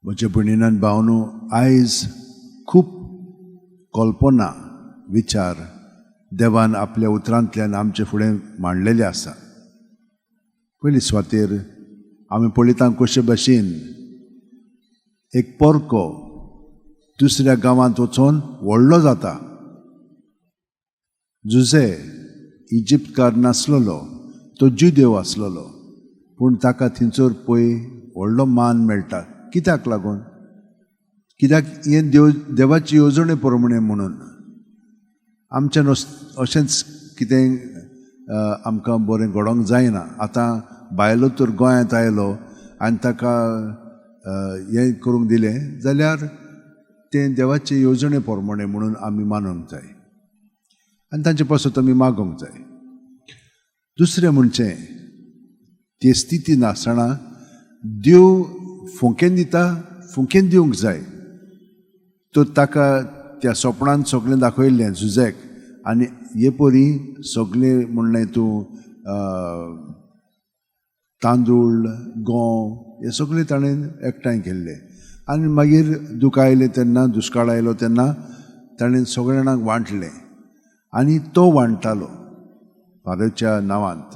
म्हजे भयणीन भावनो आयज खूब कल्पना विचार देवान आपल्या उतरांतल्यान आमचे फुडें मांडलेले आसा. पयली सुवातेर आमी पळयता कशे भाशेन एक पोरको दुसऱ्या गांवांत वचून व्हडलो जाता. जुजे इजिप्तकार नासलोलो, तो जुदेव आसलोलो, पूण ताका थंयसर पळय व्हडलो मान मेळटा. कित्याक लागून? कित्याक हें देवाची येवजणे प्रमाणे म्हणून. आमच्यान अशेंच कितें आमकां बरें घडोवंक जायना. आतां भायलो तर गोंयांत आयलो आनी ताका हें करूंक दिलें जाल्यार तें देवाचे येवजणे प्रमाणे म्हणून आमी मानूंक जाय आनी तांचे पासून आमी मागोवंक जाय. दुसरें म्हणजे ते स्थितीन आसतना देव फुंकेन दिता, फुंकेन दिवंक जाय. तो ताका त्या स्वप्नांत सगळें दाखयल्लें जुजेक, आनी हे परी सगळें म्हणलें तूं तांदूळ गंव हे सगळें ताणें एकठांय केल्ले. आनी मागीर दुकां आयलें तेन्ना, दुश्काळ आयलो तेन्ना ताणें सगळ्या जाणांक वांटलें आनी तो वांटतालो फारोच्या नांवांत.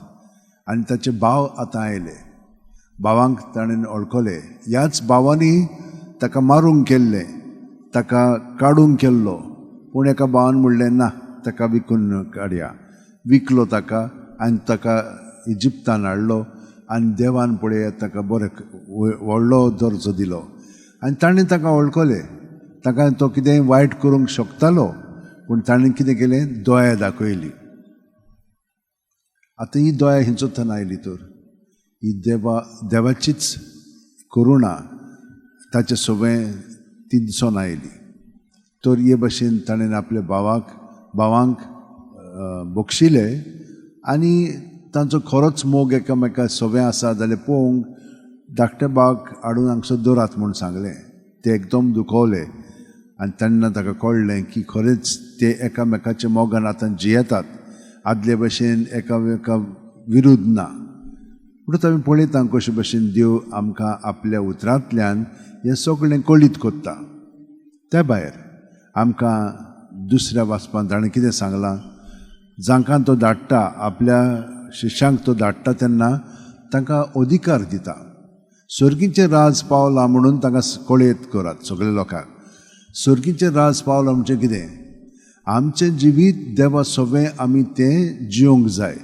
आनी ताचे भाव आतां आयले. भावांक ताणें वळखलें. ह्याच भावांनी ताका मारूंक केल्लें, ताका काडूंक केल्लो, पूण एका भावान म्हणलें ना, ताका विकून काडया. विकलो ताका आनी ताका इजिप्तान हाडलो आनी देवान पळय ताका बरें व्हडलो दर्जो दिलो. आनी ताणें ताका वळखलें. ताका तो कितें वायट करूंक शकतालो, पूण ताणें कितें केलें? दया दाखयली. आतां ही दया हिंचोतन आयली तर ही देवाचीच करुणा ताचे सोबें ती दिसून आयली. तर हे भाशेन ताणें आपल्या भावांक बक्षिलें आनी तांचो खरोच मोग एकामेका सोबें आसा जाल्यार पळोवंक धाकट्या भावाक हाडून हांगसर दवरात म्हूण सांगलें. ते एकदम दुखवले आनी तेन्ना ताका कळ्ळें की खरेंच ते एकामेकाच्या मोगान आतां जियेतात. आदले भाशेन एकामेका विरुद्ध ना. म्हणून आमी पळयता कशे भाशेन देव आमकां आपल्या उतरांतल्यान हें सगळें कळीत कोत्ता. त्या भायर आमकां दुसऱ्या वाचपांत ताणें कितें सांगलां? जांकां तो धाडटा, आपल्या शिश्यांक तो धाडटा तेन्ना तांकां अधिकार दिता. सर्गीचें राज पावलां म्हणून तांकां कळयत करात सगळ्या लोकांक. सर्गीचें राज पावलां म्हणजे कितें? आमचें जिवीत देवा सोबें आमी तें जियोंक जाय.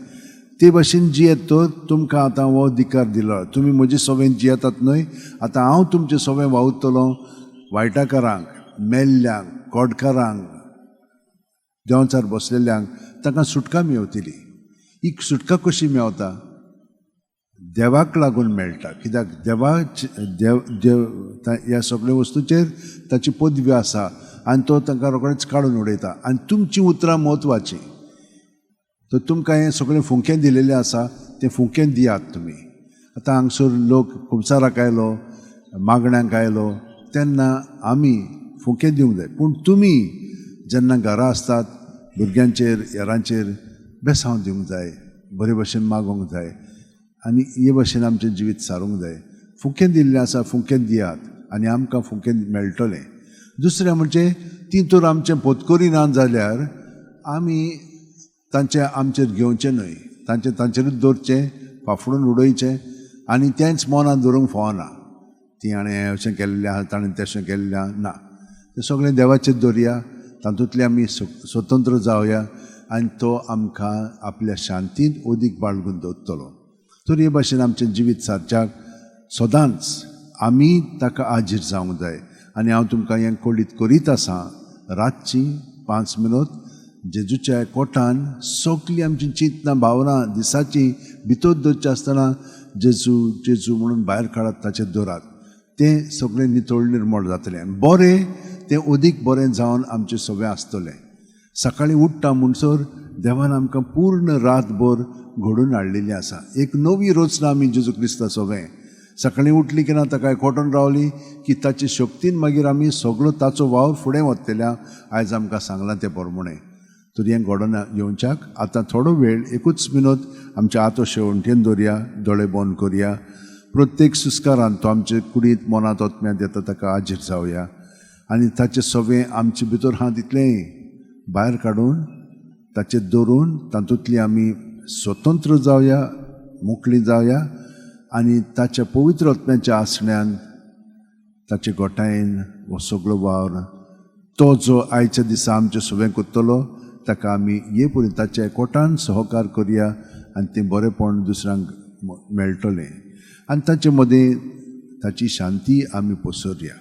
ते भाशेन जियेत तर तुमकां आतां हो अधिकार दिलो. तुमी म्हजे सोबें जियेतात न्हय, आतां हांव तुमचे सोबें वावुरतलो. वायटाकारांक, मेल्ल्यांक, कोडकारांक, देंवचार बसलेल्यांक तांकां सुटका मेळटली. ही सुटका कशी मेळटा? देवाक लागून मेळटा. कित्याक देव ह्या सगळ्या वस्तूचेर ताची पदवी आसा आनी तो तांकां रोखडेच काडून उडयता. आनी तुमचीं उतरां म्हत्वाचीं. तर तुमकां हें सगळें फुंकेन दिलेलें आसा, तें फुंकेन दियात तुमी. आतां हांगसर लोक खुबसाराक आयलो, मागण्यांक आयलो तेन्ना आमी फुंकेन दिवंक जाय. पूण तुमी जेन्ना घरा आसतात भुरग्यांचेर हेरांचेर बेसांव दिवंक जाय, बरे भशेन मागोवंक जाय आनी हे भशेन आमचें जिवीत सारूंक जाय. फुंकेन दिल्लें आसा, फुंकेन दियात आनी आमकां फुंकेन मेळटलें. दुसरें म्हणजे ती तर आमचें पोतकरी ना जाल्यार आमी तांचें आमचेर घेवचें न्हय. तांचेरूच दवरचें, फाफडून उडोवचें आनी तेंच मनांत दवरूंक फावना. ती हाणें अशें केल्लें आहा, ताणें तशें केल्लें आहा, ना. तें सगळें देवाचेर दवरया. तातूंतले आमी स्वतंत्र जावया आनी तो आमकां आपल्या शांतीन ओदीक बाळगून दवरतलो. तर हे भाशेन आमचें जिवीत सारच्याक सदांच आमी ताका आजीर जावंक जाय. आनी हांव तुमकां हें कळीत करीत आसा, रातची 5 मिनट जेजूच्या कोठान सगळीं आमची चिंतना भावनां दिसाची भितर दवरची आसतना जेजू जेजू म्हणून भायर काडत, ताचेर दवरात. तें सगळें नितळ निर्मळ जातलें. बरें तें अदीक बरें जावन आमचें सगळें आसतलें. सकाळीं उठ्ठा म्हणसर देवान आमकां पूर्ण रातभर घडोवन हाडलेली आसा. एक नवी रचना आमी जेजू क्रिस्ता सोबें. सकाळीं उठली की ना ताका एकवटून रावली की ताचे शक्तीन मागीर आमी सगळो ताचो वावर फुडें वतल्या. आयज आमकां सांगलां ते प्रमाणे. तर हें घडोवन येवच्याक आतां थोडो वेळ 1 मिनट आमच्या आतो शेवंटेन दवरया, दोळे बंद करया. प्रत्येक सुस्कारान तो आमचे कुडींत मनांत ओतम्यांत येता ताका हाजीर जावया आनी ताचें सवें आमचे भितर आहा तितलें भायर काडून ताचें दवरून तातूंतली आमी स्वतंत्र जावया, मोकळीं जावया आनी ताच्या पवित्र आत्म्याच्या आसण्यान ताचे गोठायेन हो सगळो वावर तो जो आयच्या दिसा आमचे सवें करतलो ताका आमी हे पळय ताच्या एकवटान सहकार करया आनी तें बरेंपण दुसऱ्यांक मेळटलें आनी ताचे मदें ताची शांती आमी पसरया.